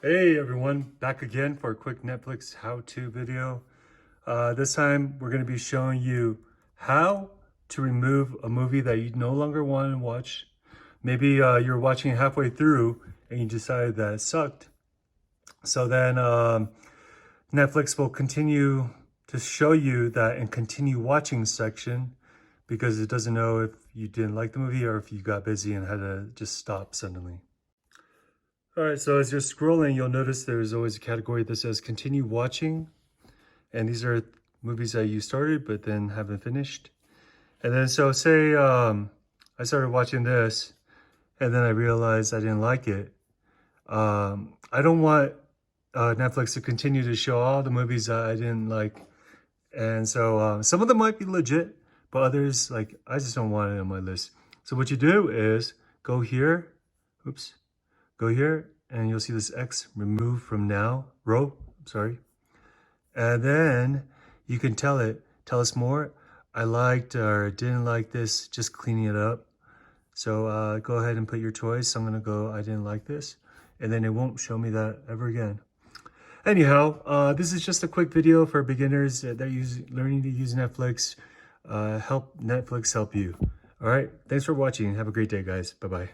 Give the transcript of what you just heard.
Hey everyone, back again for a quick Netflix how-to video. This time we're going to be showing you how to remove a movie that you no longer want to watch. Maybe you're watching it halfway through and you decided that it sucked. So then Netflix will continue to show you that and continue watching section because it doesn't know if you didn't like the movie or if you got busy and had to just stop suddenly. All right, so as you're scrolling, you'll notice there's always a category that says continue watching. And these are movies that you started but then haven't finished. And then so say I started watching this and then I realized I didn't like it. I don't want Netflix to continue to show all the movies that I didn't like. And so some of them might be legit, but others, like, I just don't want it on my list. So what you do is go here, go here, and you'll see this X, remove from now, sorry. And then you can tell us more. I liked or didn't like this, just cleaning it up. So go ahead and put your choice. I'm gonna go, I didn't like this. And then it won't show me that ever again. Anyhow, this is just a quick video for beginners that are learning to use Netflix. Help Netflix help you. All right, thanks for watching. Have a great day, guys. Bye-bye.